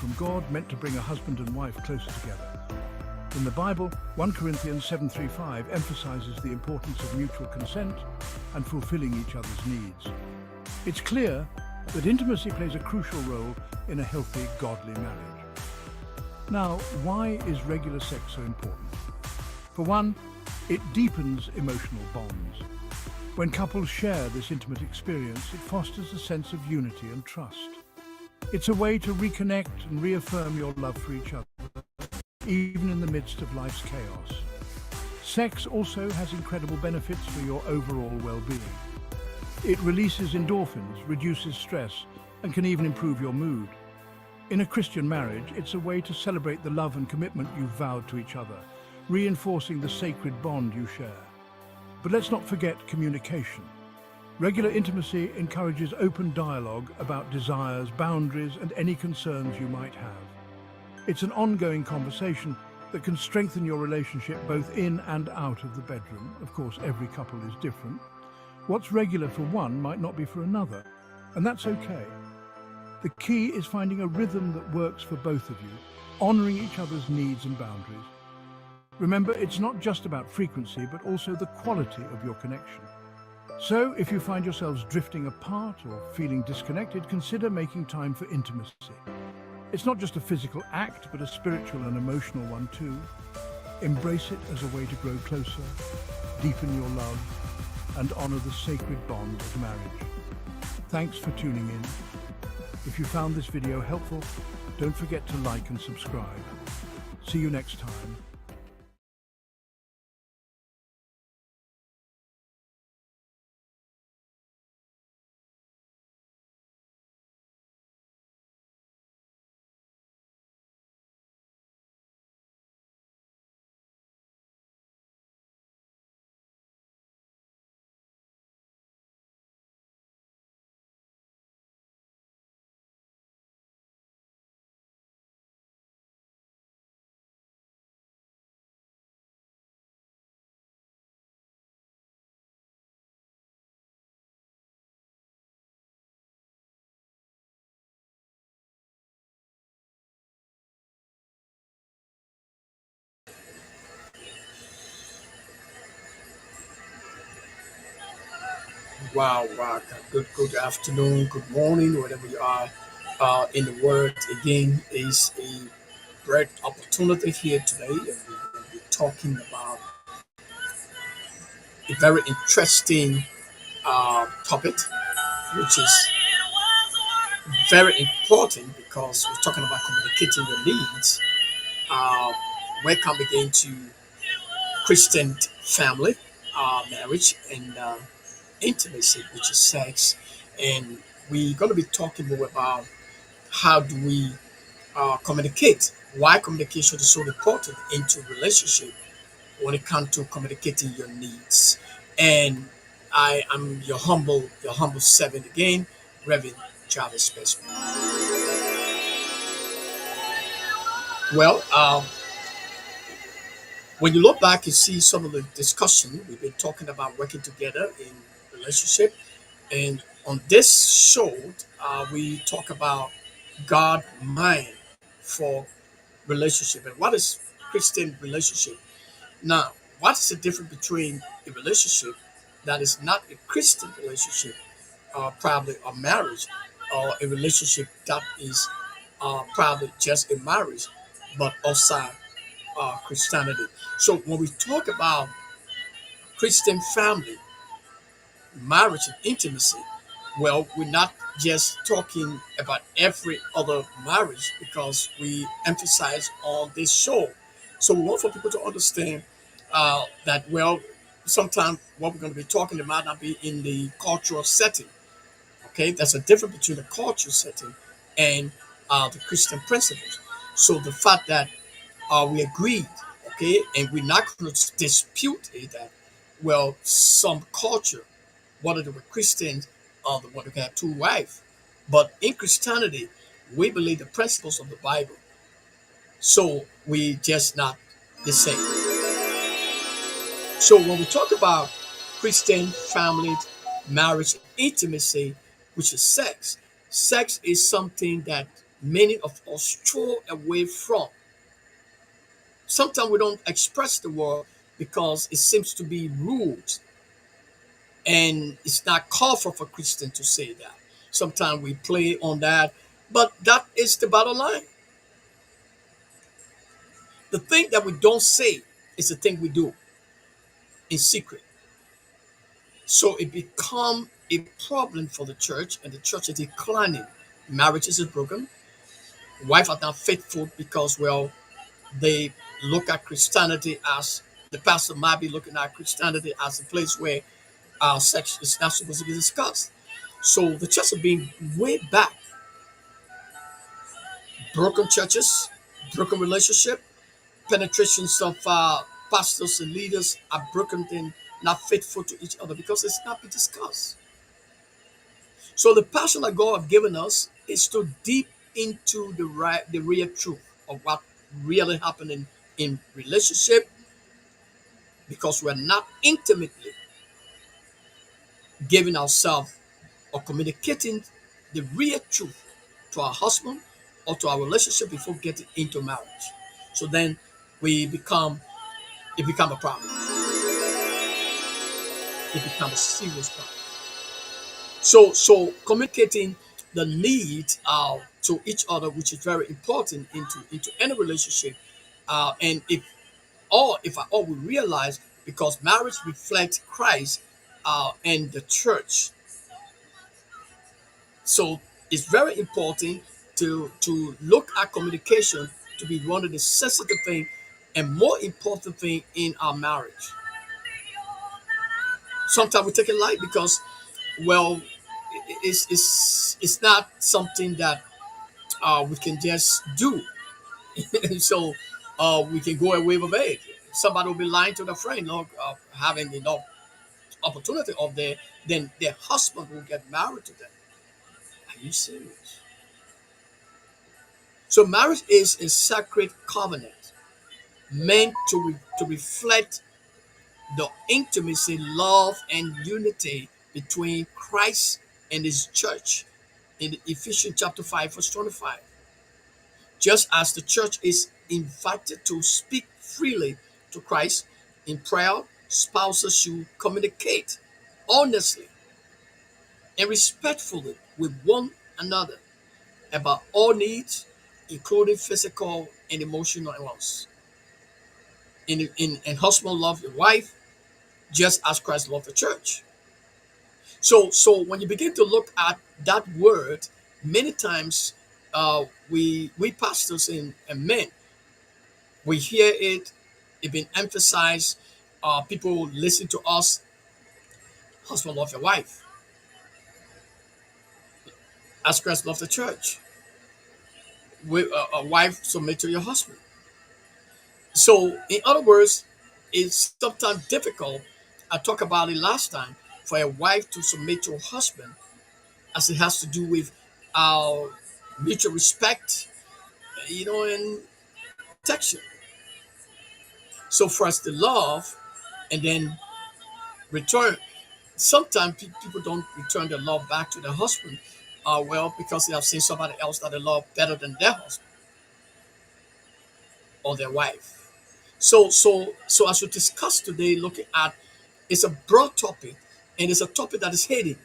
from God meant to bring a husband and wife closer together. In the Bible, 1 Corinthians 7:35 emphasizes the importance of mutual consent and fulfilling each other's needs. It's clear that intimacy plays a crucial role in a healthy, godly marriage. Now, why is regular sex so important? For one, it deepens emotional bonds. When couples share this intimate experience, it fosters a sense of unity and trust. It's a way to reconnect and reaffirm your love for each other, even in the midst of life's chaos. Sex also has incredible benefits for your overall well-being. It releases endorphins, reduces stress, and can even improve your mood. In a Christian marriage, it's a way to celebrate the love and commitment you've vowed to each other, reinforcing the sacred bond you share. But let's not forget communication. Regular intimacy encourages open dialogue about desires, boundaries, and any concerns you might have. It's an ongoing conversation that can strengthen your relationship both in and out of the bedroom. Of course, every couple is different. What's regular for one might not be for another, and that's okay. The key is finding a rhythm that works for both of you, honoring each other's needs and boundaries. Remember, it's not just about frequency, but also the quality of your connection. So, if you find yourselves drifting apart or feeling disconnected, consider making time for intimacy. It's not just a physical act, but a spiritual and emotional one too. Embrace it as a way to grow closer, deepen your love, and honor the sacred bond of marriage. Thanks for tuning in. If you found this video helpful, don't forget to like and subscribe. See you next time. Wow, wow. Good afternoon, good morning, wherever you are in the world. Again, is a great opportunity here today, and we will be talking about a very interesting topic, which is very important because we're talking about communicating your needs. Uh, Welcome again to Christian family, marriage, and intimacy, which is sex. And we're going to be talking more about how do we communicate, why communication is so important into relationship when it comes to communicating your needs. And I am your humble servant again, Reverend Travis Specimen. Well, when you look back, you see some of the discussion we've been talking about working together in relationship. And on this show, we talk about God mind for relationship and what is Christian relationship. Now, what is the difference between a relationship that is not a Christian relationship, probably a marriage, or a relationship that is probably just a marriage, but outside Christianity. So when we talk about Christian family, marriage, and intimacy, well, we're not just talking about every other marriage because we emphasize on this show. So we want for people to understand that, well, sometimes what we're going to be talking about not be in the cultural setting. Okay, there's a difference between the cultural setting and the Christian principles. So the fact that we agreed, okay, and we're not going to dispute it that, well, some culture, whether they were Christians or the one who had two wives, but in Christianity, we believe the principles of the Bible. So we just not the same. So when we talk about Christian family, marriage, intimacy, which is sex, sex is something that many of us throw away from. Sometimes we don't express the word because it seems to be rude, and it's not called for Christian to say that. Sometimes we play on that, but that is the bottom line. The thing that we don't say is the thing we do in secret. So it become a problem for the church, and the church is declining. Marriages is broken. Wife are not faithful because, well, they look at Christianity as, the pastor might be looking at Christianity as a place where sex is not supposed to be discussed. So the church has been way back. Broken churches, broken relationship, penetrations of pastors and leaders are broken and not faithful to each other because it's not been discussed. So the passion that God have given us is to deep into the real truth of what really happening in relationship, because we're not intimately giving ourselves or communicating the real truth to our husband or to our relationship before getting into marriage. So then we become it become a problem. It becomes a serious problem. So communicating the need to each other, which is very important into any relationship, and if at all we realize, because marriage reflects Christ and the church, so it's very important to look at communication to be one of the sensitive thing and more important thing in our marriage. Sometimes we take it light because, well, it's not something that we can just do. So we can go away with it. Somebody will be lying to their friend, or having enough opportunity of their, then their husband will get married to them. Are you serious? So marriage is a sacred covenant meant to reflect the intimacy, love, and unity between Christ and his church in Ephesians chapter 5, verse 25. Just as the church is invited to speak freely to Christ in prayer, spouses should communicate honestly and respectfully with one another about all needs, including physical and emotional ones. And husband love your wife just as Christ loved the church. So when you begin to look at that word, many times we pastors and men, we hear it been emphasized. People listen to us. Husband love your wife as Christ loved the church. A wife submit to your husband. So in other words, it's sometimes difficult. I talked about it last time, for a wife to submit to her husband, as it has to do with our mutual respect, and protection. So for us to love and then return, sometimes people don't return their love back to their husband, well, because they have seen somebody else that they love better than their husband or their wife. So as we discuss today, looking at, it's a broad topic, and it's a topic that is hidden.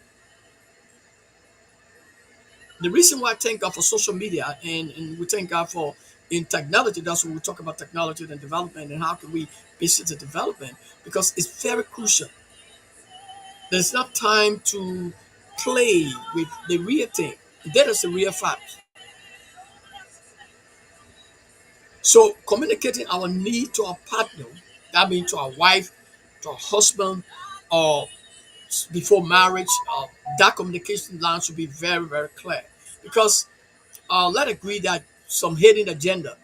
The reason why I thank God for social media, and we thank God for in technology, that's when we talk about technology and development and how can we visit the development, because it's very crucial. There's not time to play with the real thing. That is the real fact. So communicating our need to our partner, that means to our wife, to our husband, or before marriage, that communication line should be very, very clear. Because let's agree that some hidden agenda,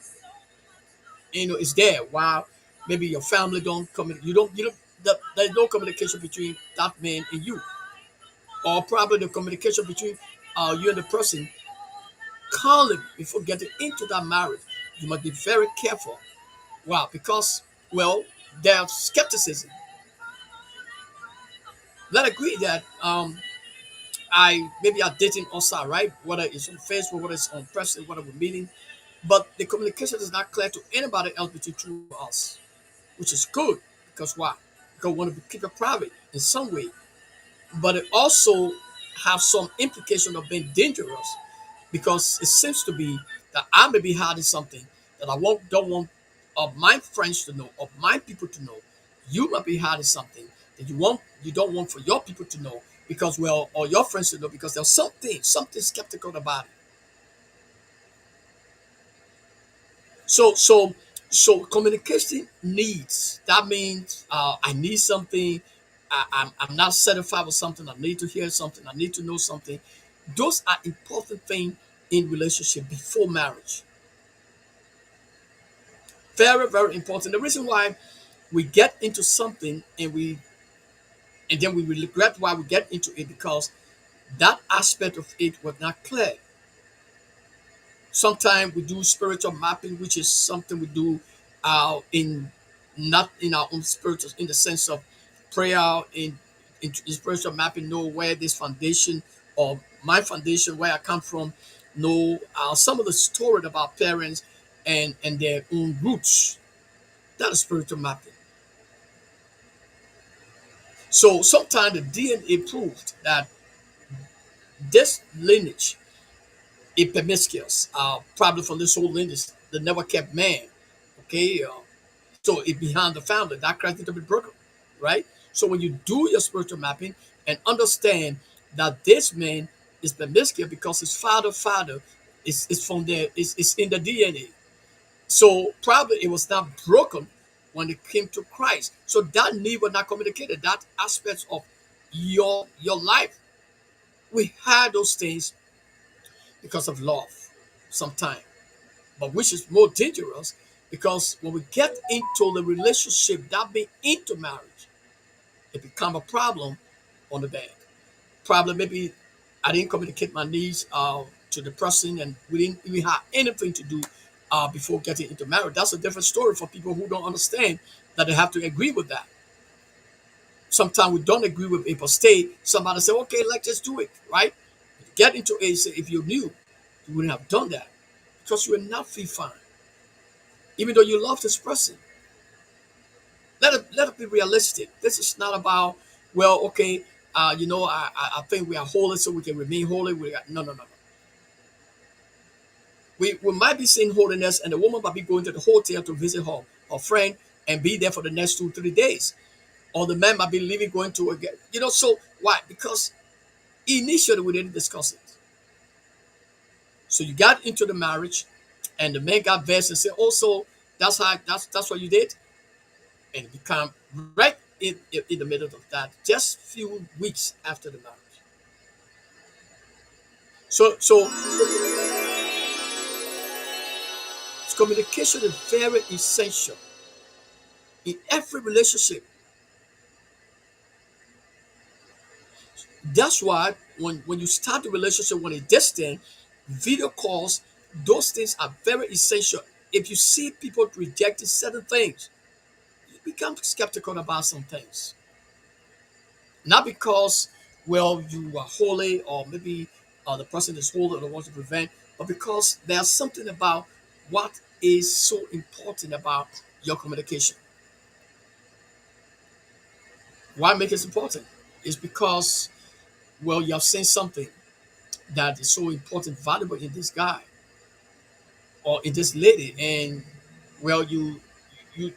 is there. While maybe your family don't communicate, there's no communication between that man and you, or probably the communication between you and the person. Calling before getting into that marriage, you must be very careful. Wow, because, well, there's skepticism. Let's agree that I maybe are dating outside, right? Whether it's on Facebook, whether it's on person, whether we're meeting, but the communication is not clear to anybody else between two of us, which is good because why? Because we want to keep it private in some way, but it also have some implication of being dangerous because it seems to be that I may be hiding something that I don't want of my friends to know, of my people to know. You might be hiding something that you don't want for your people to know because well, or your friends to know because there's something skeptical about it. So so so communication needs that means I need something. I'm not satisfied with something. I need to hear something. I need to know something. Those are important things in relationship before marriage. Very, very important. The reason why we get into something and then we regret why we get into it because that aspect of it was not clear. Sometimes we do spiritual mapping, which is something we do in not in our own spiritual in the sense of prayer in spiritual mapping, know where this foundation or my foundation, where I come from, know some of the story about parents and their own roots. That is spiritual mapping. So sometimes the DNA proved that this lineage is promiscuous, probably from this whole lineage that never kept man. Okay, so it behind the family that Christ need to be broken, right? So when you do your spiritual mapping and understand that this man is promiscuous because his father is from there is in the DNA. So probably it was not broken when it came to Christ. So that need was not communicated. That aspects of your life, we had those things because of love, sometimes, but which is more dangerous because when we get into the relationship that be into marriage, it become a problem on the bed. Problem maybe I didn't communicate my needs to the person, and we didn't even have anything to do before getting into marriage. That's a different story for people who don't understand that they have to agree with that. Sometimes we don't agree with it, but stay. Somebody say, okay, let's just do it, right? Get into it. Say, if you knew, you wouldn't have done that because you are not feel fine. Even though you love this person, let it be realistic. This is not about well, okay, I think we are holy, so we can remain holy. No. We might be seeing holiness, and the woman might be going to the hotel to visit her friend and be there for the next 2 3 days, or the man might be leaving going to again. So why? Because initially we didn't discuss it. So you got into the marriage, and the man got vexed and said, "Oh, so that's what you did," and it become right in the middle of that, just few weeks after the marriage. So communication is very essential in every relationship. That's why when you start the relationship when it's distant, video calls, those things are very essential. If you see people rejecting certain things, you become skeptical about some things. Not because, well, you are holy or maybe the person is holy or wants to prevent, but because there's something about what is so important about your communication. Why make it important? It's because, well, you have seen something that is so important, valuable in this guy or in this lady, and well, you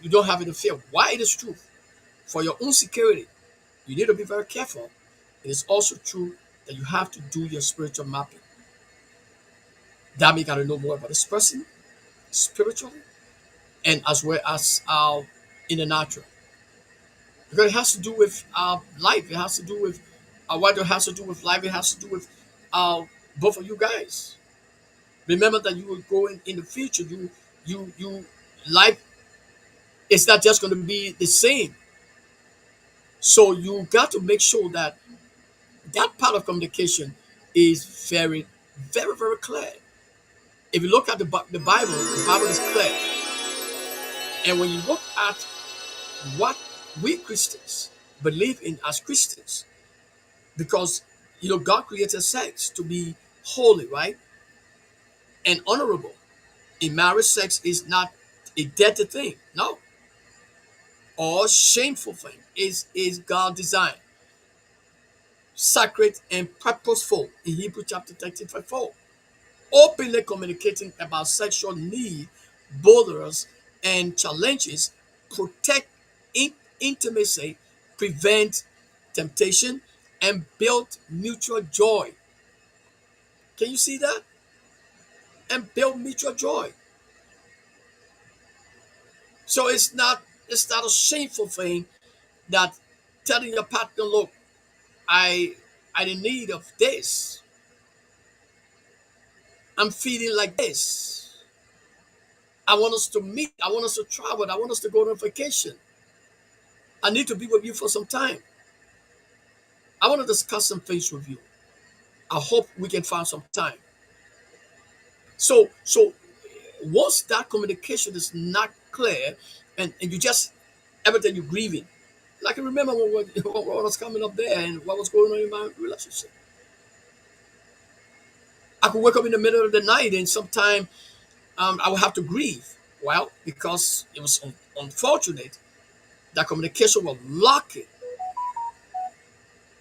don't have any fear. Why it is true for your own security. You need to be very careful. It is also true that you have to do your spiritual mapping. That means you got to know more about this person spiritually and as well as in the natural. Because it has to do with life. It has to do with what it has to do with life. It has to do with uh, both of you guys. Remember that you will go in the future. You life is not just going to be the same. So you got to make sure that that part of communication is very, very, very clear. If you look at the Bible is clear. And when you look at what we Christians believe in as Christians, because God created sex to be holy, right? And honorable. In marriage, sex is not a dirty thing, no, or shameful thing. Is God designed, sacred and purposeful in Hebrew chapter 13, verse 4. Openly communicating about sexual need, borders, and challenges, protect intimacy, prevent temptation, and build mutual joy. Can you see that? And build mutual joy. So it's not a shameful thing that telling your partner, look, I in need of this. I'm feeling like this. I want us to meet. I want us to travel. I want us to go on vacation. I need to be with you for some time. I want to discuss some things with you. I hope we can find some time. So once that communication is not clear, and you just everything you're grieving. And I can remember what was coming up there and what was going on in my relationship. I could wake up in the middle of the night and sometime I would have to grieve. Well, because it was unfortunate that communication was lacking,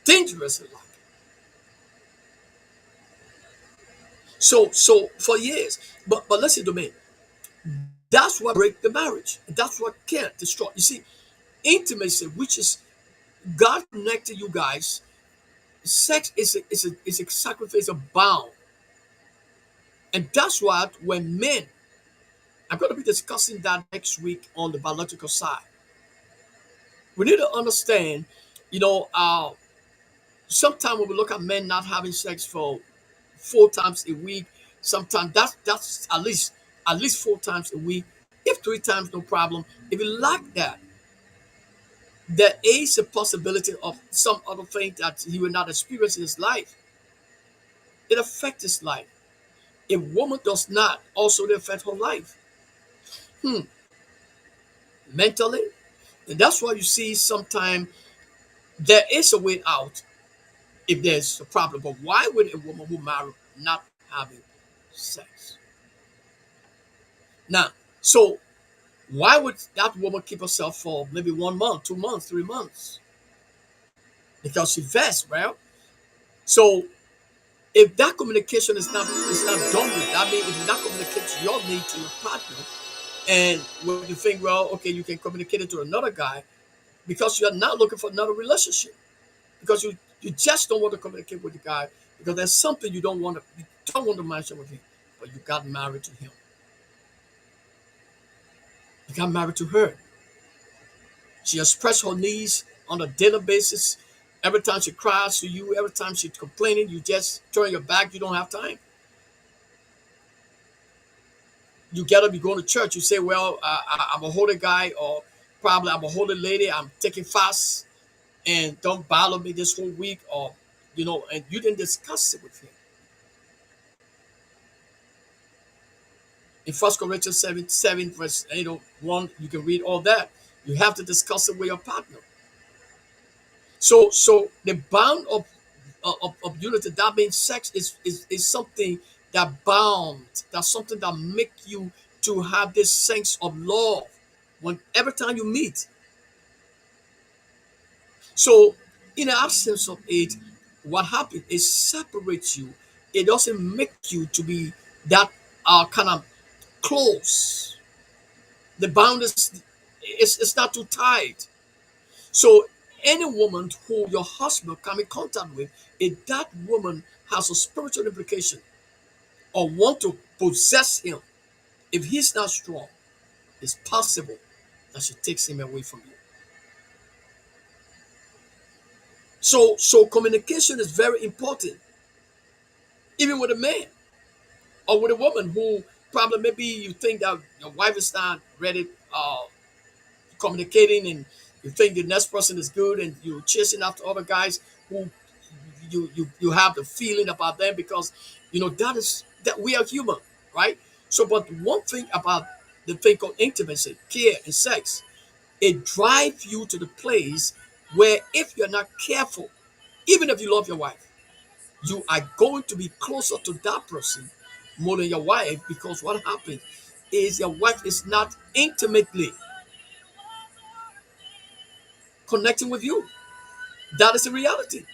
dangerously lacking. So for years, but listen to me. That's what break the marriage. That's what can destroy. You see, intimacy, which is God connected you guys. Sex is a sacrifice of bound, and that's what when men. I'm going to be discussing that next week on the biological side. We need to understand, you know, sometimes when we look at men not having sex for 4 times a week, sometimes that's at least 4 times a week. If 3 times, no problem. If you lack that, there is a possibility of some other thing that he will not experience in his life. It affects his life. A woman does not also affect her life mentally, and that's why you see sometimes there is a way out if there's a problem. But why would a woman who married not having sex? Now, so why would that woman keep herself for maybe 1 month, 2 months, 3 months? Because she vests, well. So if that communication is not done with, I mean, if you not communicate your need to your partner, and when you think, well, okay, you can communicate it to another guy because you're not looking for another relationship because you just don't want to communicate with the guy because there's something you don't want to mention with him, but you got married to him, you got married to her. She expressed her needs on a daily basis. Every time she cries to you, every time she's complaining, you just turn your back. You don't have time. You get up, you go to church. You say, "Well, I'm a holy guy, or probably I'm a holy lady. I'm taking fast, and don't bother me this whole week." Or, and you didn't discuss it with him. In First Corinthians 7, verse 1, you can read all that. You have to discuss it with your partner. So the bound of unity, that means sex is something that bound, that's something that make you to have this sense of love when every time you meet. So in the absence of it, what happens is separates you. It doesn't make you to be that kind of close. The bound is not too tight. So any woman who your husband come in contact with, if that woman has a spiritual implication or want to possess him, if he's not strong, it's possible that she takes him away from you. So communication is very important, even with a man or with a woman who probably maybe you think that your wife is not ready communicating, and you think the next person is good, and you're chasing after other guys who you have the feeling about them because that we are human, right? So, but one thing about the thing called intimacy, care, and sex, it drives you to the place where if you're not careful, even if you love your wife, You are going to be closer to that person more than your wife, because what happens is your wife is not intimately connecting with you. That is the reality.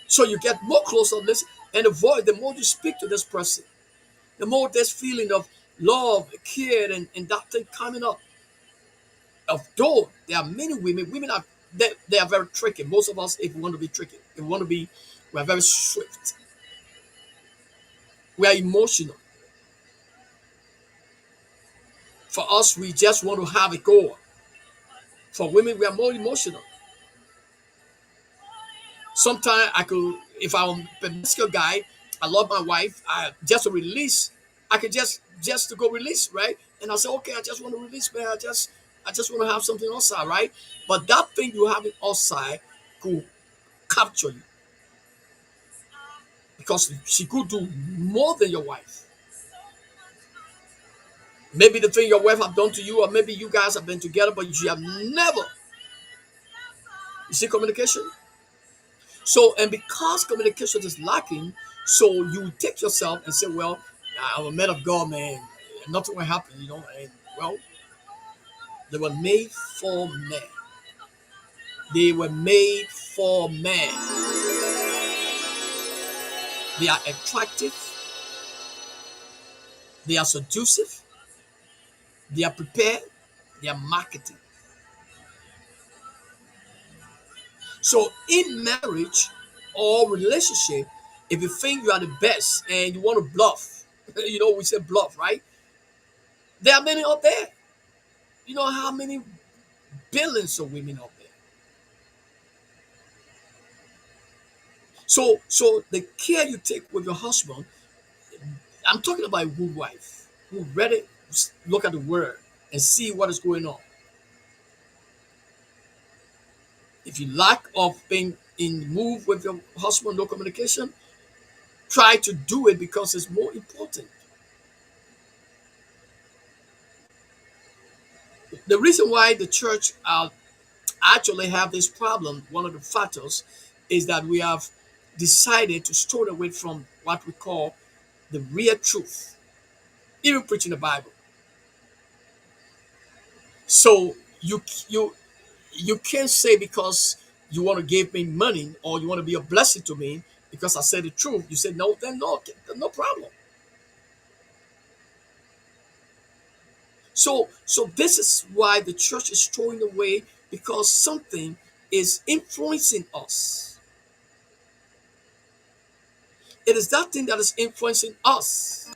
So you get more closer on this and avoid, the more you speak to this person, the more this feeling of love, care, and that thing coming up. Although there are many women are, they are very tricky. Most of us, if we want to be tricky, if we want to be, we are very swift. We are emotional. For us, we just want to have it go. For women, we are more emotional. Sometimes I could, if I'm a biscuit guy, I love my wife. I just to release, I could just to go release, right? And I say, okay, I just want to release, man. I just want to have something outside, right? But that thing you have it outside could capture you, because she could do more than your wife. Maybe the thing your wife have done to you, or maybe you guys have been together, but you have never. You see communication. So, and because communication is lacking, so you take yourself and say, well, I'm a man of God, man. Nothing will happen, you know. And well, they were made for men. They were made for men. They are attractive. They are seductive. They are prepared. They are marketing. So in marriage or relationship, if you think you are the best and you want to bluff, we say bluff, right? There are many out there. You know how many billions of women out there. So the care you take with your husband, I'm talking about a good wife who ready look at the word and see what is going on. If you lack of being in move with your husband, no communication, try to do it, because it's more important. The reason why the church actually have this problem, one of the factors, is that we have decided to stray away from what we call the real truth, even preaching the Bible. So you can't say, because you want to give me money or you want to be a blessing to me because I said the truth. You said no, then no, no problem. So this is why the church is throwing away, because something is influencing us. It is that thing that is influencing us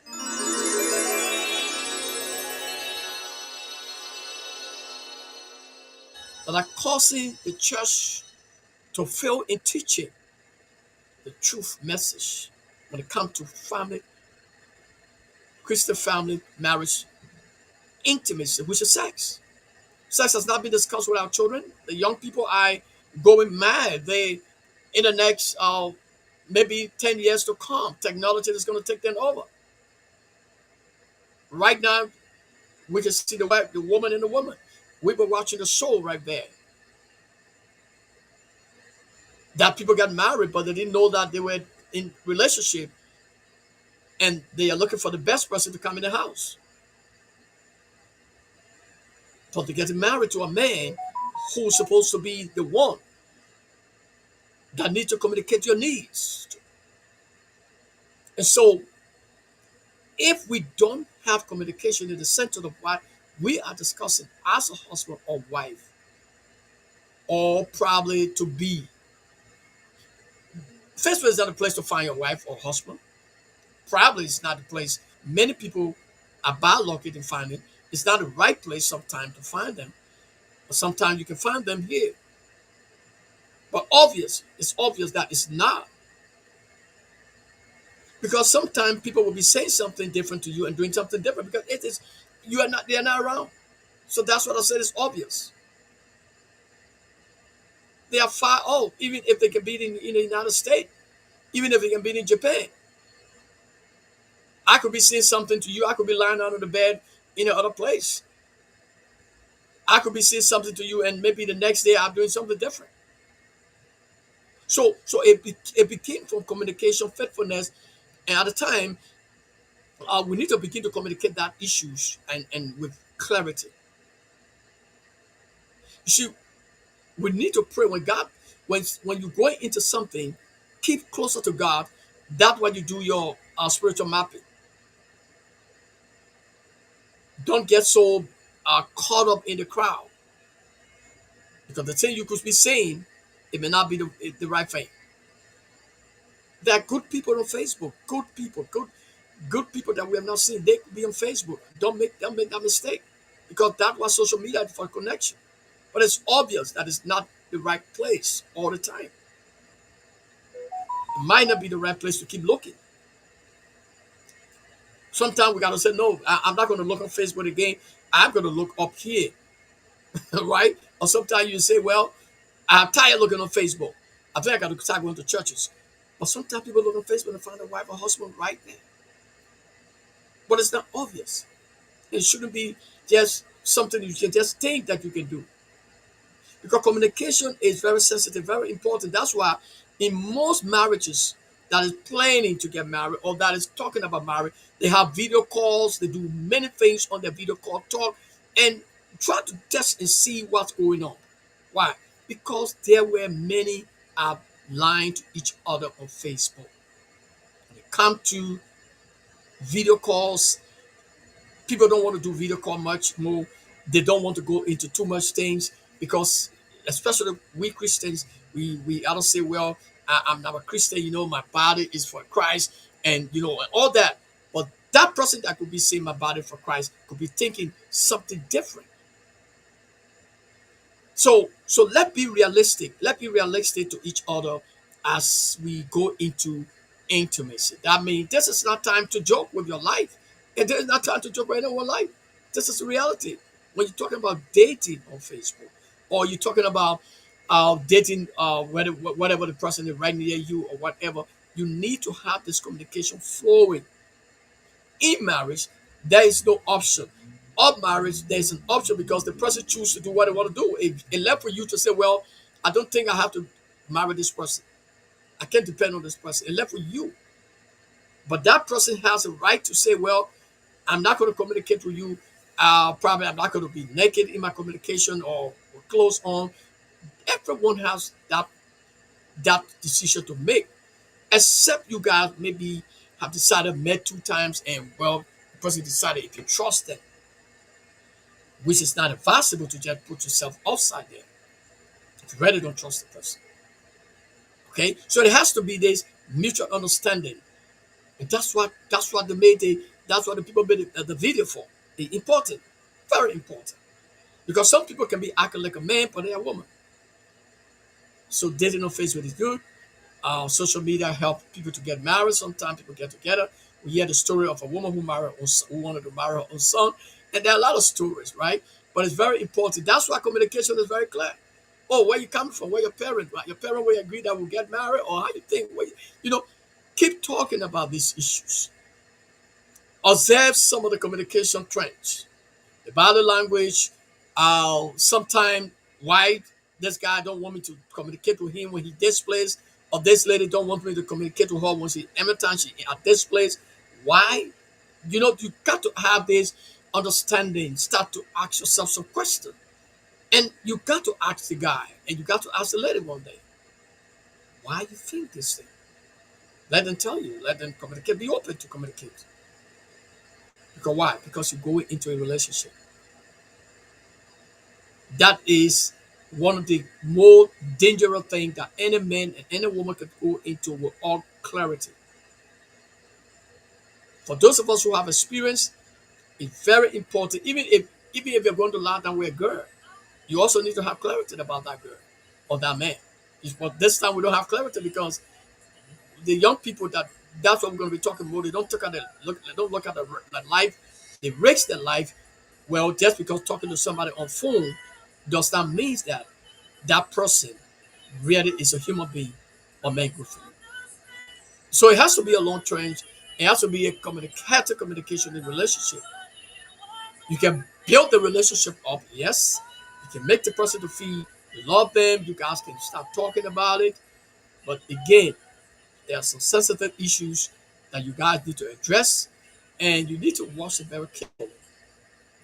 that are causing the church to fail in teaching the truth message when it comes to family, Christian family, marriage, intimacy, which is sex. Sex has not been discussed with our children. The young people are going mad. They, in the next maybe 10 years to come, technology is going to take them over. Right now, we can see the woman and the woman. We were watching the show right there. That people got married, but they didn't know that they were in relationship, and they are looking for the best person to come in the house. But they get married to a man who's supposed to be the one that needs to communicate your needs. And so, if we don't have communication in the center of what we are discussing as a husband or wife, or probably to be, Facebook is not a place to find your wife or husband. Probably it's not the place many people are bad lucky to find it. It's not the right place sometimes to find them, but sometimes you can find them here. But it's obvious that it's not, because sometimes people will be saying something different to you and doing something different, because it is, you are not, they are not around. So that's what I said. It's obvious. They are far off, even if they can be in the United States, even if they can be in Japan. I could be saying something to you. I could be lying under the bed in another place. I could be saying something to you, and maybe the next day I'm doing something different. So it became from communication, faithfulness, and at the time, we need to begin to communicate that issues and with clarity. You see, we need to pray when God, when you're going into something, keep closer to God. That's why you do your spiritual mapping. Don't get so caught up in the crowd because the thing you could be saying, it may not be the right thing. There are good people on Facebook, good people that we have not seen. They could be on Facebook. Don't make that mistake because that was social media for connection. But it's obvious that it's not the right place all the time. It might not be the right place to keep looking. Sometimes we gotta say, no, I'm not gonna look on Facebook again. I'm gonna look up here, right? Or sometimes you say, well, I'm tired of looking on Facebook. I think I gotta start going to churches. But sometimes people look on Facebook and find a wife or husband right there. But it's not obvious. It shouldn't be just something you can just think that you can do. Because communication is very sensitive, very important. That's why in most marriages that is planning to get married or that is talking about marriage, they have video calls, they do many things on their video call talk and try to test and see what's going on. Why? Because there were many lying to each other on Facebook. When it comes to video calls, people don't want to do video call much more. They don't want to go into too much things because, especially we Christians, we I don't say, well, I'm not a Christian. My body is for Christ, and and all that. But that person that could be saying my body for Christ could be thinking something different. So let's be realistic. Let's be realistic to each other as we go into intimacy. That means this is not time to joke with your life. And there's not time to joke with anyone's life. This is the reality. When you're talking about dating on Facebook, or you're talking about dating whatever the person is right near you or whatever, you need to have this communication flowing. In marriage, there is no option. Of marriage, there is an option because the person chooses to do what they want to do. It left for you to say, well, I don't think I have to marry this person. I can't depend on this person. It left for you. But that person has a right to say, well, I'm not going to communicate with you. Probably I'm not going to be naked in my communication or clothes on. Everyone has that decision to make, except you guys maybe have decided met 2 times and well, the person decided if you trust them, which is not advisable to just put yourself outside there. If you really don't trust the person. Okay? So there has to be this mutual understanding. And that's what the people made the video for. It's important. Very important. Because some people can be acting like a man, but they're a woman. So dating on Facebook is good. Social media help people to get married. Sometimes people get together. We hear the story of a woman who wanted to marry her own son, and there are a lot of stories, right? But it's very important. That's why communication is very clear. Oh, where you come from? Where your parents? Right? Your parents will agree that we'll get married, or how you think? Keep talking about these issues. Observe some of the communication trends. The body language. Sometimes why this guy don't want me to communicate with him when he displays, or this lady don't want me to communicate with her when she every time she at this place. Why? You got to have this understanding. Start to ask yourself some questions, and you got to ask the guy, and you got to ask the lady one day, why you think this thing? Let them tell you. Let them communicate. Be open to communicate. Because why? Because you're going into a relationship. That is one of the more dangerous things that any man and any woman can go into with all clarity. For those of us who have experience, it's very important. Even if you're going to lie down with a girl, you also need to have clarity about that girl or that man. But this time we don't have clarity because the young people that's what we're going to be talking about. They don't look at the life. They risk their life. Well, just because talking to somebody on phone does not mean that that person really is a human being or man good for you. So it has to be a long range. It has to be a communication in relationship. You can build the relationship up, yes. You can make the person to feel you love them. You guys can start talking about it. But again, there are some sensitive issues that you guys need to address, and you need to watch it very carefully.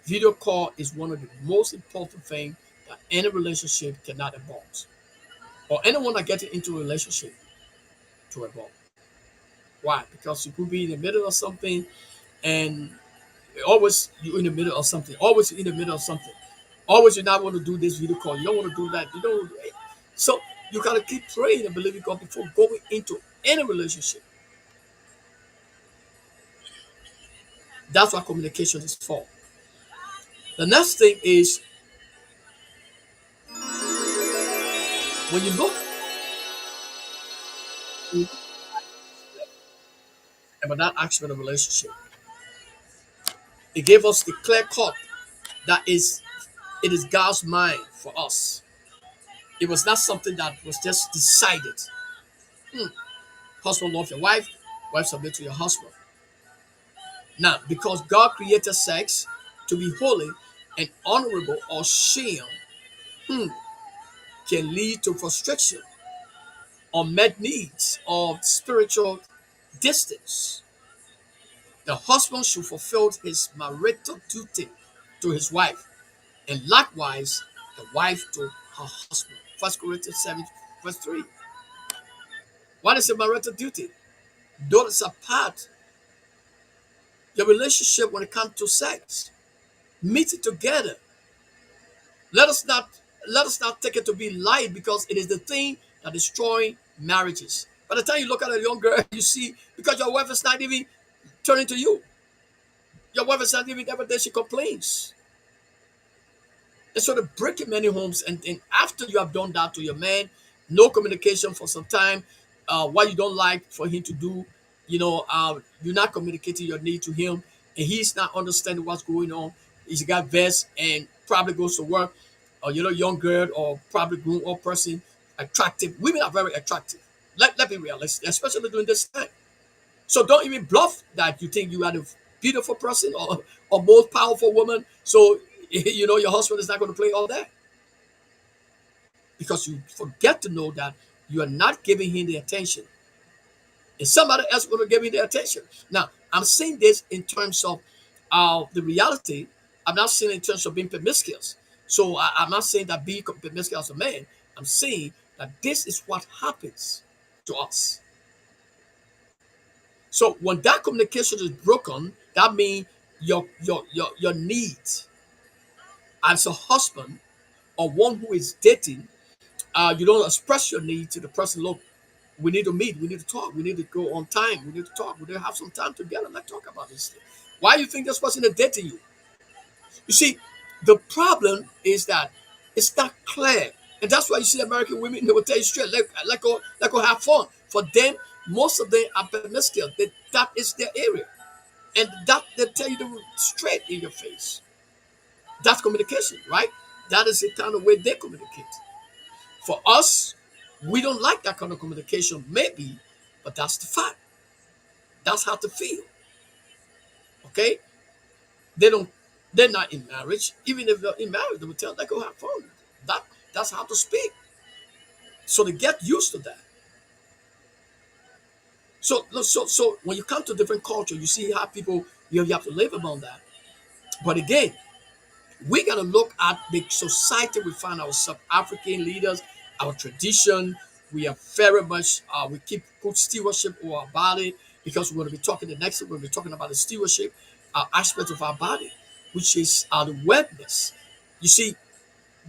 Video call is one of the most important things that any relationship cannot involve, or anyone that gets into a relationship to involve. Why? Because you could be in the middle of something, and always you're in the middle of something. Always in the middle of something. Always you not want to do this video call. You don't want to do that. You don't want to do it. So you gotta keep praying and believing God before going into any relationship. That's what communication is for. The next thing is when you look about that aspect of relationship, it gave us the clear cut that is it is God's mind for us. It was not something that was just decided. Hmm. Husband love your wife, wife submit to your husband. Now, because God created sex to be holy and honorable, or shame hmm, can lead to frustration, unmet needs, or spiritual distance. The husband should fulfill his marital duty to his wife, and likewise the wife to her husband. 1 Corinthians 7, verse 3. What is a marital duty? Those are part your relationship when it comes to sex. Meet it together. Let us not let us not take it to be light, because it is the thing that destroys marriages. By the time you look at a young girl, you see, because your wife is not even turning to you. Your wife is not even every day she complains. It's sort of breaking many homes. And after you have done that to your man, no communication for some time, what you don't like for him to do, you're not communicating your need to him, and he's not understanding what's going on. He's got vest and probably goes to work, or young girl, or probably grown up person, attractive. Women are very attractive. Let me be realistic, especially during this time. So don't even bluff that you think you are the beautiful person, or most powerful woman. So your husband is not going to play all that, because you forget to know that you are not giving him the attention. And somebody else is going to give him the attention. Now, I'm saying this in terms of the reality. I'm not saying in terms of being promiscuous. So I'm not saying that being promiscuous as a man. I'm saying that this is what happens to us. So when that communication is broken, that means your need as a husband, or one who is dating, you don't express your need to the person. Look, we need to meet, we need to talk, we need to go on time, we need to talk, we need to have some time together. Let's talk about this thing. Why do you think this person is dating you? You see, the problem is that it's not clear. And that's why you see American women, they will tell you straight, let go have fun. For them, most of them are promiscuous. That is their area. And that they tell you straight in your face. That's communication, right? That is the kind of way they communicate. For us, we don't like that kind of communication, maybe, but that's the fact. That's how to feel. Okay? They don't they're not in marriage. Even if they're in marriage, they will tell them, go have fun. That that's how to speak. So they get used to that. So when you come to different culture, you see how people you have to live among that. But again, we got to look at the society we find ourselves, African leaders, our tradition. We are very much, we keep good stewardship over our body, because we're going to be talking the next we're going to be talking about the stewardship aspect of our body, which is the wetness. You see,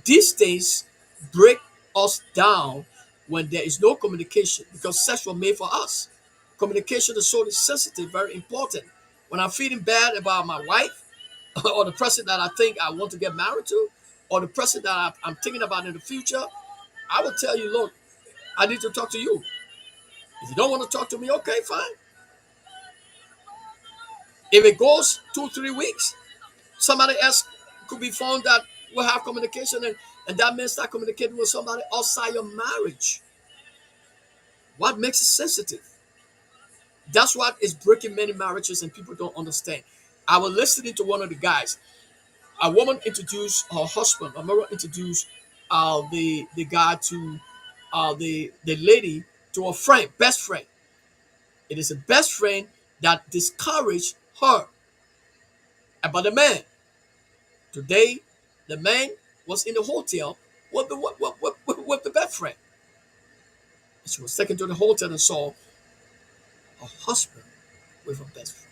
these things break us down when there is no communication, because sex was made for us. Communication is so sensitive, very important. When I'm feeling bad about my wife, or the person that I think I want to get married to, or the person that I'm thinking about in the future, I will tell you, look, I need to talk to you. If you don't want to talk to me, okay, fine. If it goes 2, 3 weeks, somebody else could be found that will have communication, and that means start communicating with somebody outside your marriage. What makes it sensitive? That's what is breaking many marriages, and people don't understand. I was listening to one of the guys. A woman introduced her husband. A mother introduced the guy to the lady to a friend, best friend. It is a best friend that discouraged her about the man. Today, the man was in the hotel with with the best friend. She was taken to the hotel and saw a husband with her best friend.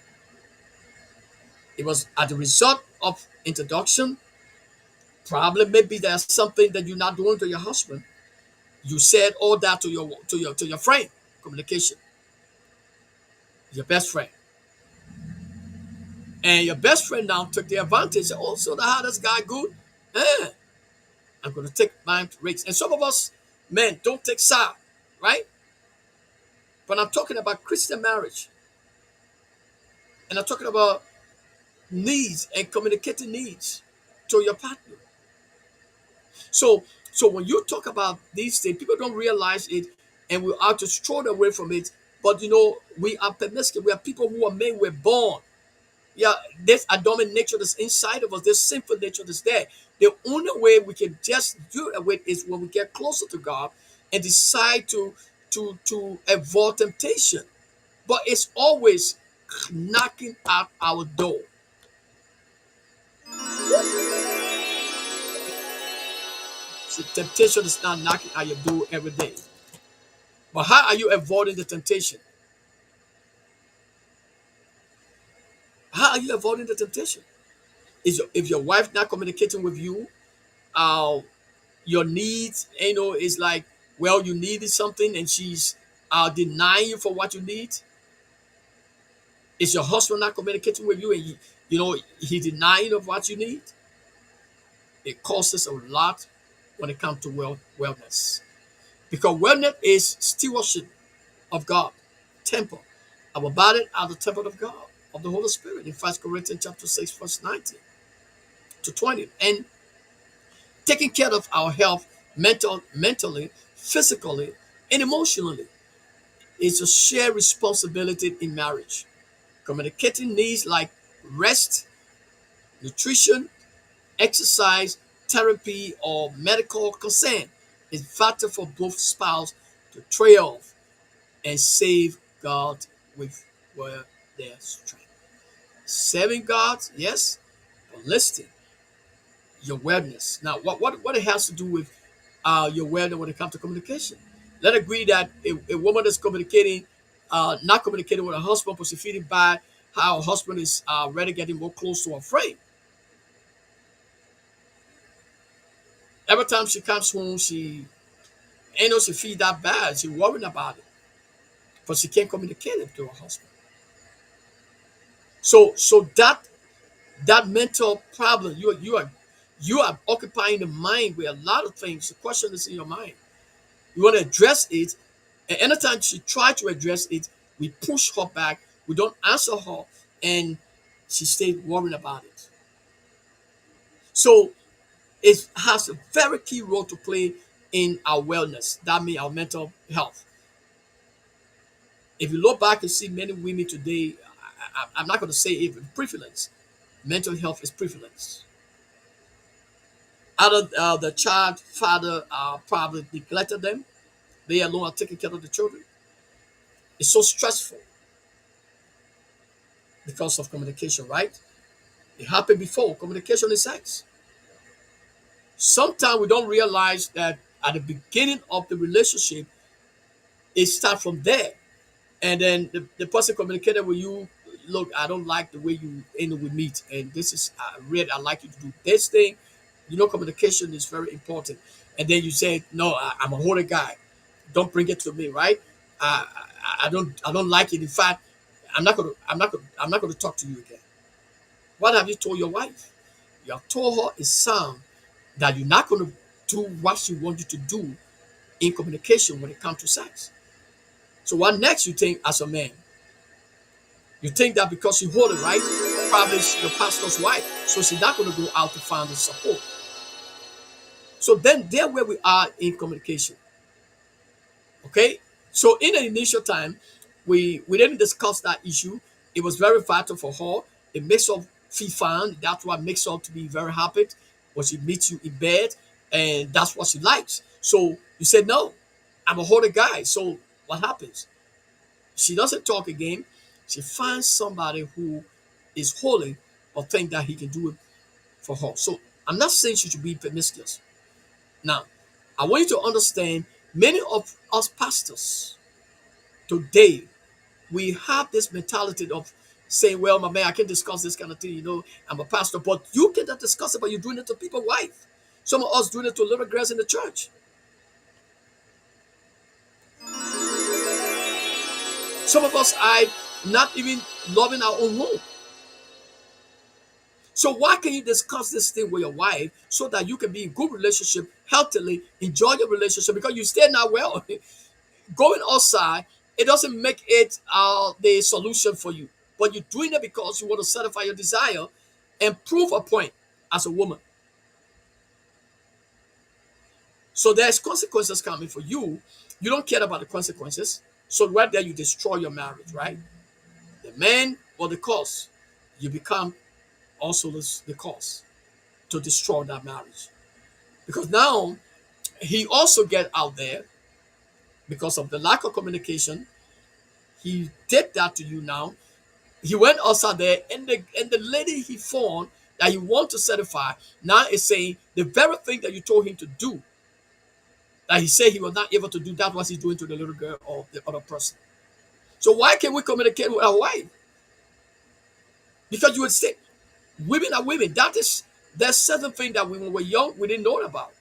It was as a result of introduction. Probably maybe there's something that you're not doing to your husband. You said all that to your friend. Communication. Your best friend. And your best friend now took the advantage. Oh, so how this guy good? Eh, I'm gonna take my rates. And some of us men don't take side, right? But I'm talking about Christian marriage. And I'm talking about needs and communicating needs to your partner. So so when you talk about these things, people don't realize it and we are to throw away from it. But we are permissive. We are people who are made, we're born. Yeah, there's Adamic nature that's inside of us, there's sinful nature that's there. The only way we can just do it with is when we get closer to God and decide to avoid temptation. But it's always knocking at our door. See, temptation is not knocking at your door every day. But how are you avoiding the temptation? How are you avoiding the temptation? If your wife not communicating with you, uh, your needs, is like, well, you needed something and she's denying you for what you need. Is your husband not communicating with you and he denying of what you need? It costs a lot when it comes to wellness. Because wellness is stewardship of God, temple. Our body are the temple of God, of the Holy Spirit in 1 Corinthians chapter 6, verse 19 to 20. And taking care of our health, mentally, physically, and emotionally is a shared responsibility in marriage. Communicating needs like rest, nutrition, exercise, therapy, or medical consent is vital for both spouses to thrive and save God with their strength. Saving God, yes, but listening, your wellness. Now, what it has to do with your wellness when it comes to communication? Let's agree that a woman that's communicating, not communicating with her husband, but she's feeling bad, how her husband is already getting more close to her friend. Every time she comes home, she feel that bad. She worrying about it, but she can't communicate it to her husband. So that mental problem, you are occupying the mind with a lot of things. The question is in your mind. You want to address it, and anytime she try to address it, we push her back. We don't answer her, and she stays worrying about it. So it has a very key role to play in our wellness. That means our mental health. If you look back and see many women today, I'm not going to say even prevalence. Mental health is prevalence. Either the child father probably neglected them. They alone are taking care of the children. It's so stressful because of communication, right? It happened before. Communication is sex. Sometimes we don't realize that at the beginning of the relationship, it starts from there. And then the person communicated with you, look, I don't like the way you with meet. And this is red. I like you to do this thing. Communication is very important. And then you say, no, I'm a holy guy. Don't bring it to me, right? I don't like it. In fact, I'm not gonna talk to you again. What have you told your wife? You have told her a sound that you're not gonna do what she wants you to do in communication when it comes to sex. So what next you think as a man? You think that because you hold it right, probably she's your pastor's wife, so she's not gonna go out to find the support. So then there where we are in communication. Okay? So in the initial time, we didn't discuss that issue. It was very vital for her. It makes her feel fine. That's what makes her to be very happy when she meets you in bed, and that's what she likes. So you said no, I'm a holy guy. So what happens? She doesn't talk again. She finds somebody who is holy or think that he can do it for her. So I'm not saying she should be promiscuous. Now, I want you to understand many of us pastors today, we have this mentality of saying, well, my man, I can discuss this kind of thing, I'm a pastor, but you cannot discuss it, but you're doing it to people's wife. Some of us doing it to little girls in the church. Some of us are not even loving our own home. So why can you discuss this thing with your wife so that you can be in good relationship, healthily, enjoy your relationship because you stay not well. Going outside, it doesn't make it the solution for you. But you're doing it because you want to satisfy your desire and prove a point as a woman. So there's consequences coming for you. You don't care about the consequences. So right there, you destroy your marriage, right? The man or the cause, you become also the cause to destroy that marriage. Because now he also get out there because of the lack of communication. He did that to you now. He went outside there, and the lady he found that he want to certify now is saying the very thing that you told him to do, that he said he was not able to do, that what he's doing to the little girl or the other person. So why can't we communicate with our wife? Because you would say women are women. There's certain things that when we were young we didn't know about.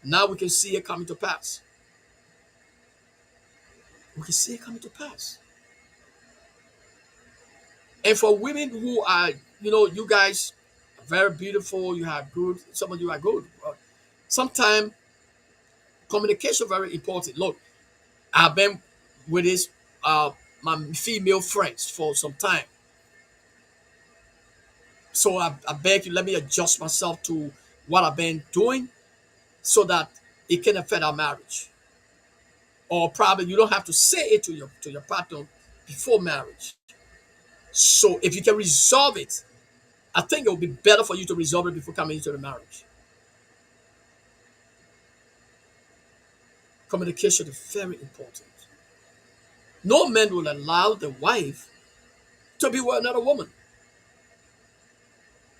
Now we can see it coming to pass. We can see it coming to pass. And for women who are, you guys are very beautiful, you have good, some of you are good. Sometimes communication very important. Look, I've been with this my female friends for some time. So I beg you, let me adjust myself to what I've been doing so that it can affect our marriage. Or probably you don't have to say it to your partner before marriage. So if you can resolve it, I think it would be better for you to resolve it before coming into the marriage. Communication is very important. No man will allow the wife to be with another woman.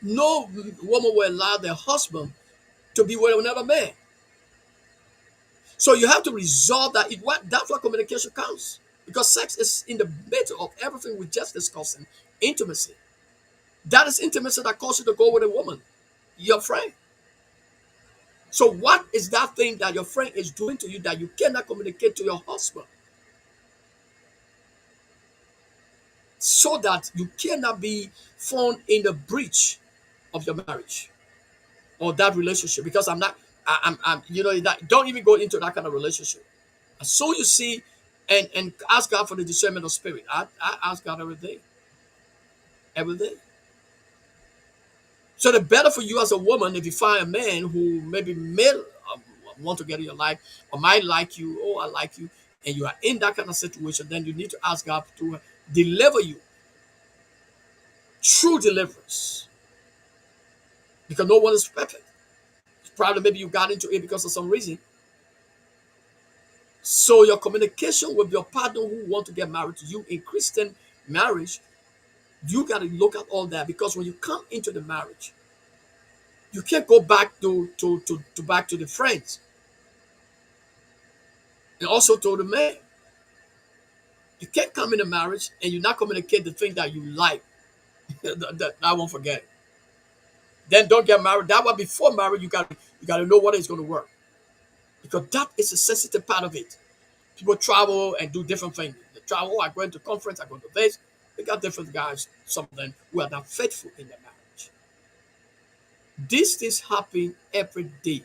No woman will allow their husband to be with another man. So you have to resolve that. That's why communication counts. Because sex is in the middle of everything we just discussing. Intimacy. That is intimacy that causes you to go with a woman, your friend. So what is that thing that your friend is doing to you that you cannot communicate to your husband? So that you cannot be found in the breach of your marriage or that relationship. Because I'm that don't even go into that kind of relationship. As soon you see and ask God for the discernment of spirit. I ask God every day. Every day. So the better for you as a woman if you find a man who maybe male want to get in your life or might like you, oh I like you, and you are in that kind of situation, then you need to ask God to deliver you. True deliverance. Because no one is perfect. Probably maybe you got into it because of some reason. So your communication with your partner who want to get married to you in Christian marriage, you got to look at all that because when you come into the marriage, you can't go back to back to the friends and also to the man. You can't come in a marriage and you not communicate the thing that you like. I won't forget it. Then don't get married. That one before marriage, you got to know what is going to work because that is a sensitive part of it. People travel and do different things. They travel, I go into conference, I go to this. They got different guys, some of them who are not faithful in their marriage. These things happen every day.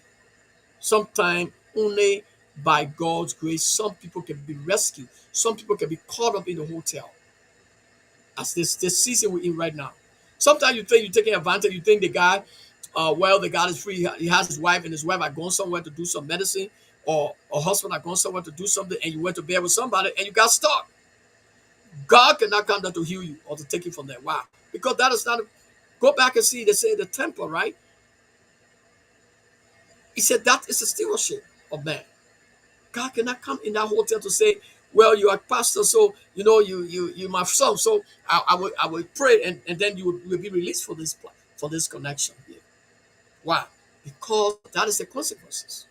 Sometimes only by God's grace, some people can be rescued. Some people can be caught up in the hotel. As this season we're in right now. Sometimes you think you're taking advantage. You think the guy, the guy is free. He has his wife, and his wife are going somewhere to do some medicine, or a husband are going somewhere to do something, and you went to bed with somebody, and you got stuck. God cannot come down to heal you or to take you from there. Why? Because that is not. Go back and see. They say the temple, right? He said that is a stewardship of man. God cannot come in that hotel to say, Well, you are pastor, so you my son. So I will pray, and then you will be released for this connection here. Why? Because that is the consequences.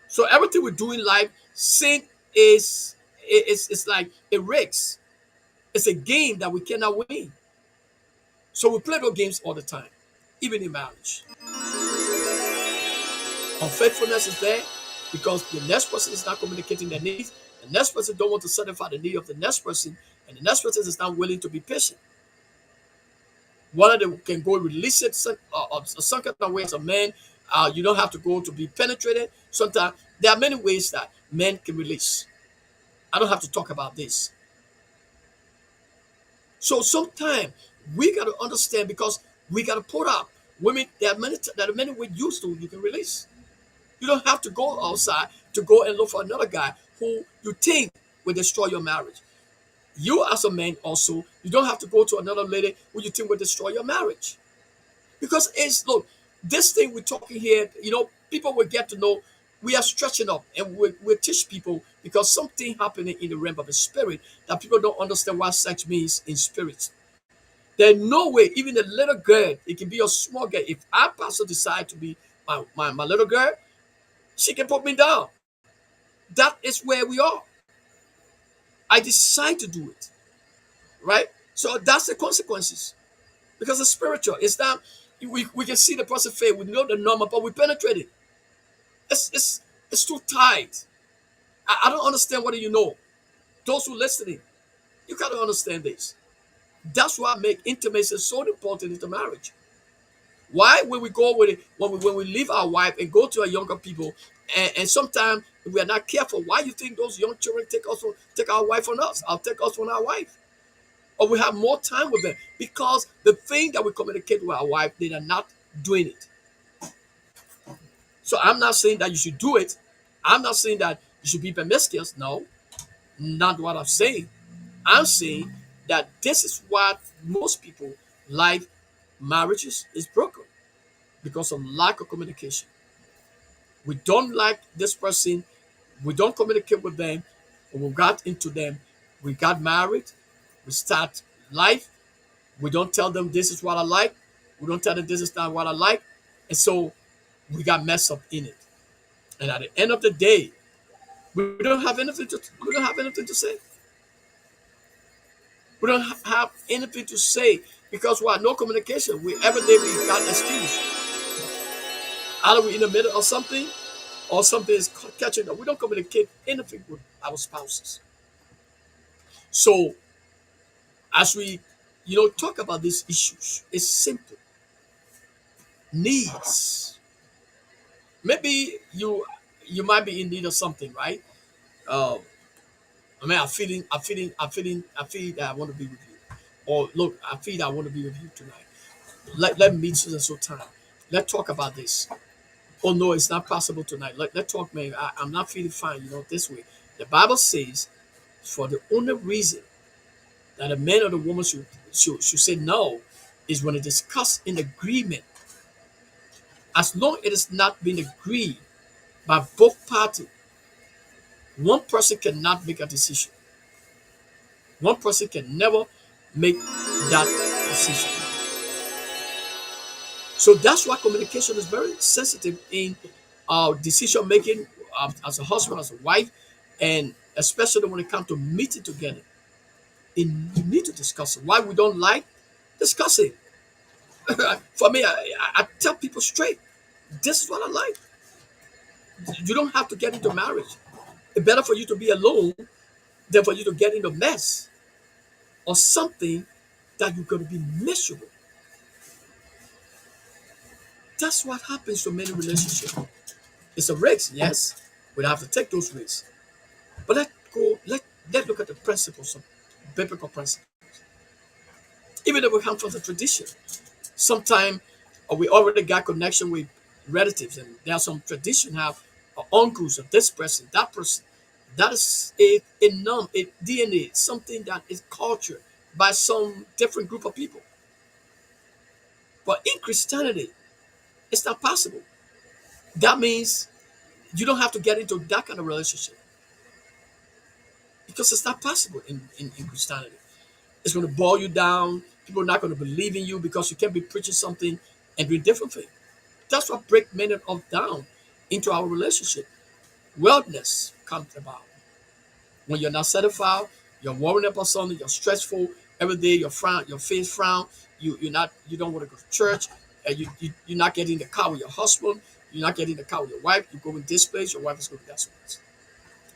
So everything we do in life, sin is like a race. It's a game that we cannot win. So we play those games all the time, even in marriage. Unfaithfulness is there because the next person is not communicating their needs. The next person don't want to satisfy the need of the next person, and the next person is not willing to be patient. One of them can go release it some kind of ways. A man, you don't have to go to be penetrated. Sometimes there are many ways that men can release. I don't have to talk about this. So sometimes we got to understand because we got to put up women. There are many ways you can release. You don't have to go outside to go and look for another guy who you think will destroy your marriage. You as a man also, you don't have to go to another lady who you think will destroy your marriage. Because it's look, this thing we're talking here, people will get to know we are stretching up and we teach people because something happening in the realm of the spirit that people don't understand what sex means in spirit. There's no way, even a little girl, it can be a small girl. If I pastor decide to be my little girl, she can put me down. That is where we are. I decide to do it, right? So that's the consequences because it's spiritual. It's not we can see the person face, we know the normal, but we penetrate it. It's too tight. I don't understand what you know. Those who listening, you gotta understand this. That's why I make intimacy so important into marriage. Why when we go with it, when we leave our wife and go to our younger people, and sometimes we are not careful. Why you think those young children take our wife from us? I'll take us from our wife, or we have more time with them because the thing that we communicate with our wife, they are not doing it. So I'm not saying that you should do it. I'm not saying that you should be promiscuous. No, not what I'm saying. I'm saying that this is what most people like marriages is broken because of lack of communication. We don't like this person. We don't communicate with them. We got into them. We got married. We start life. We don't tell them this is what I like. We don't tell them this is not what I like. And so we got messed up in it. And at the end of the day, we don't have anything to say. We don't have anything to say because we have no communication. Every day we got excuse. Either we're in the middle of something or something is catching up. We don't communicate anything with our spouses. So as we talk about these issues, it's simple. Needs. Maybe you might be in need of something, right? Um, I mean, I feel that I want to be with you. Or look, I feel that I want to be with you tonight. Let me meet so and so time. Let's talk about this. Oh no, it's not possible tonight. Let's talk, man. I'm not feeling fine, this way. The Bible says for the only reason that a man or the woman should say no is when it is discussed in agreement. As long as it is not been agreed by both parties, one person cannot make a decision. One person can never make that decision. So that's why communication is very sensitive in decision making as a husband, as a wife, and especially when it comes to meeting together. You need to discuss it. Why we don't like discussing. For me, I tell people straight, this is what I like. You don't have to get into marriage. It's better for you to be alone than for you to get into mess or something that you're going to be miserable. That's what happens to many relationships. It's a risk, yes. We have to take those risks. But let's look at the principles of biblical principles. Even though we come from the tradition, sometimes we already got connection with relatives, and there are some tradition have uncles of this person, that person. That is a norm, a DNA, something that is cultured by some different group of people. But in Christianity, it's not possible. That means you don't have to get into that kind of relationship. because it's not possible in Christianity. It's going to bore you down. People are not going to believe in you because you can't be preaching something and doing different thing. That's what break many of us down into our relationship. Wellness comes about when you're not satisfied. You're worrying about something. You're stressful every day. Your frown, your face frown. You don't want to go to church. And you're not getting in the car with your husband. You're not getting in the car with your wife. You go in this place. Your wife is going to that place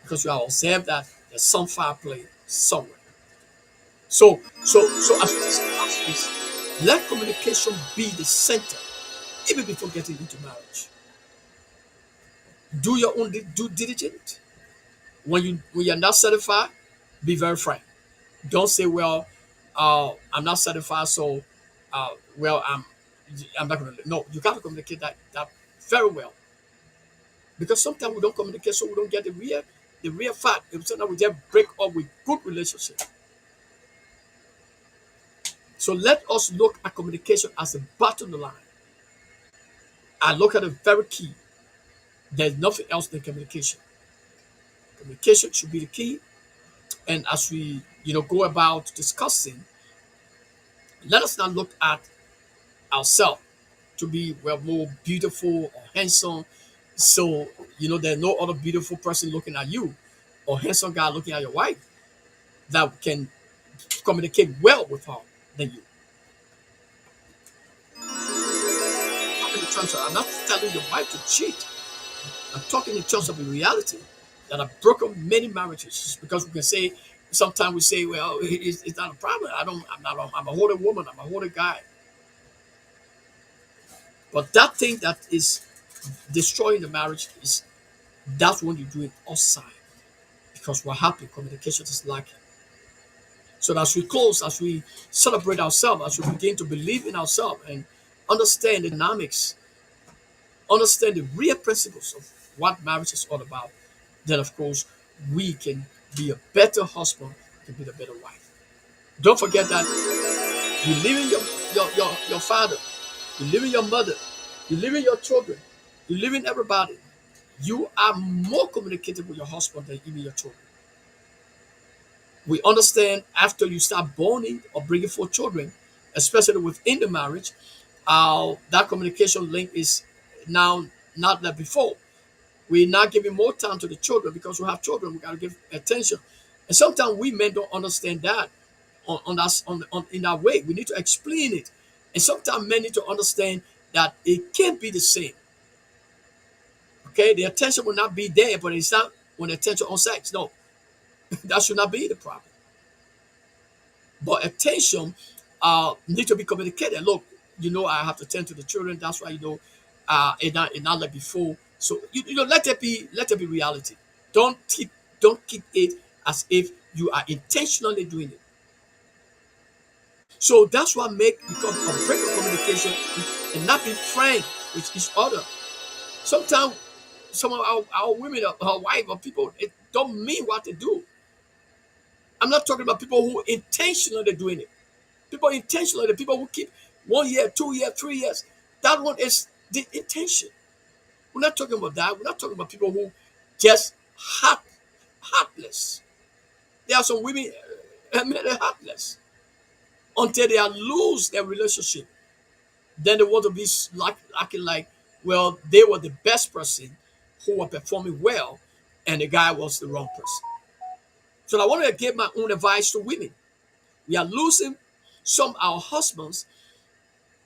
because you have observed that there's some foul play somewhere. So as we discuss this, let communication be the center, even before getting into marriage. Do your own due diligence. When you're not certified, be very frank. Don't say, "Well, I'm not certified, so well, I'm not going to." No, you got to communicate that very well because sometimes we don't communicate, so we don't get the real fact. And sometimes we just break up with good relationship. So let us look at communication as a bottom line. I look at it very key. There's nothing else than communication. Communication should be the key. And as we go about discussing, let us not look at ourselves to be more beautiful or handsome. So there's no other beautiful person looking at you or handsome guy looking at your wife that can communicate well with her than you. I'm not telling your wife to cheat. I'm talking in terms of the reality that have broken many marriages because we can say sometimes we say, well, it's not a problem. I'm a holy woman. I'm a holy guy. But that thing that is destroying the marriage is that's when you do it outside because what happened, communication is lacking. So as we close, as we celebrate ourselves, as we begin to believe in ourselves and understand the dynamics, understand the real principles of what marriage is all about, then of course we can be a better husband, can be a better wife. Don't forget that you live in your father, you live in your mother, you live in your children, you live in everybody. You are more communicative with your husband than even your children. We understand after you start borning or bringing forth children, especially within the marriage, that communication link is now not like before. We're not giving more time to the children because we have children. We got to give attention, and sometimes we men don't understand that in that way. We need to explain it, and sometimes men need to understand that it can't be the same. Okay, the attention will not be there, but it's not when attention on sex. No, that should not be the problem. But attention need to be communicated. Look, I have to tend to the children. That's why it not like before. So let it be reality. Don't keep it as if you are intentionally doing it. So that's what become a break of communication and not be frank with each other. Sometimes some of our women, our wife, or people, it don't mean what they do. I'm not talking about people who intentionally doing it. People intentionally, the people who keep 1 year, 2 year, 3 years. That one is the intention. We're not talking about that. We're not talking about people who just heartless. There are some women men are heartless until they are lose their relationship. Then they want to be acting like, well, they were the best person who were performing well, and the guy was the wrong person. So I want to give my own advice to women. We are losing some of our husbands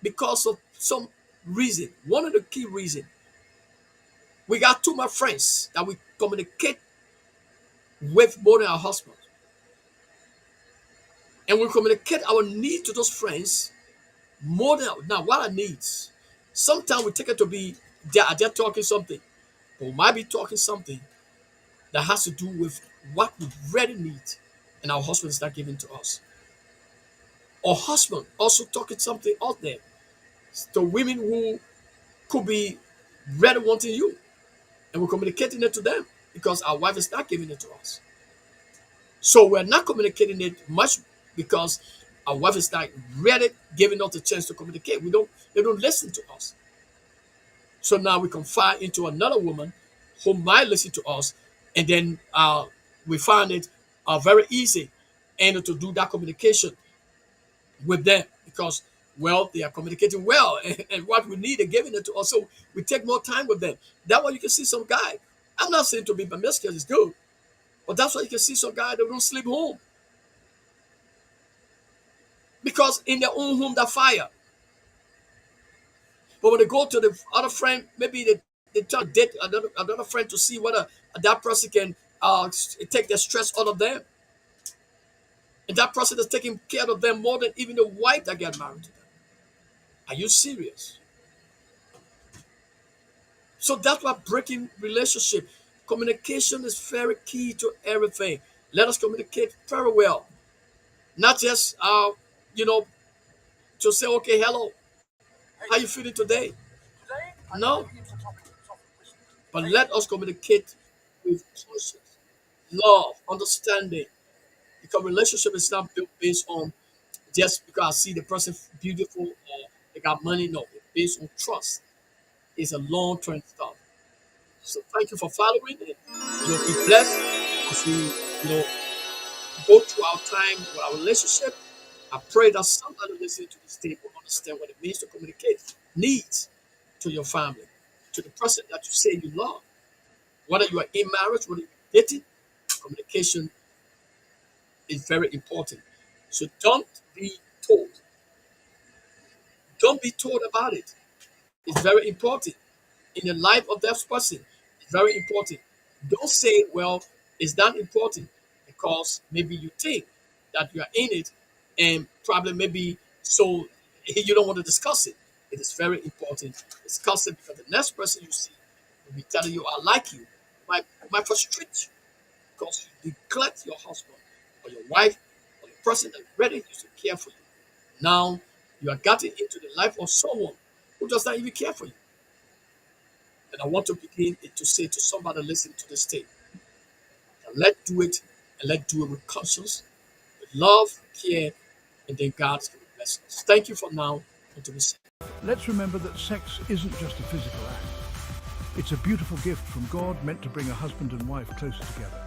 because of some reason. One of the key reasons, we got too much friends that we communicate with more than our husbands. And we communicate our need to those friends more than now what are needs. Sometimes we take it to be they're talking something, but we might be talking something that has to do with what we really need, and our husband is not giving to us. Or husband also talking something out there to women who could be really wanting you, and we're communicating it to them because our wife is not giving it to us. So we're not communicating it much because our wife is not really giving us the chance to communicate. They don't listen to us. So now we confide into another woman who might listen to us, and then we find it very easy and to do that communication with them because, well, they are communicating well and what we need, they're giving it to us. So we take more time with them. That's why you can see some guy. I'm not saying to be promiscuous is good, but that's why you can see some guy that don't sleep home because in their own home, that fire. But when they go to the other friend, maybe they try to date another friend to see whether that person can take the stress out of them. And that person is taking care of them more than even the wife that get married to them. Are you serious? So that's what breaking relationship. Communication is very key to everything. Let us communicate very well. Not just you know, to say, okay, hello, how you feeling today? No, but let us communicate with conscience, love, understanding. Because relationship is not built based on just because I see the person beautiful or they got money. No, it's based on trust. It's a long-term stuff. So thank you for following it. Be blessed as we go through our time with our relationship. I pray that somebody listening to this tape will understand what it means to communicate needs to your family, to the person that you say you love. Whether you are in marriage, whether you're dating, communication is very important. So don't be told. Don't be told about it. It's very important in the life of that person. It's very important. Don't say, well, it's not important because maybe you think that you are in it and probably maybe so you don't want to discuss it. It is very important. Discuss it because the next person you see will be telling you, I like you. Might frustrate you because you neglect your husband or your wife or the person that ready to care for you. Now you are getting into the life of someone who does not even care for you. And I want to begin to say to somebody listening to this tape, let's do it and let's do it with conscience, with love, care, and then God's going to bless us. Thank you for now. Until we see. Let's remember that sex isn't just a physical act. It's a beautiful gift from God meant to bring a husband and wife closer together.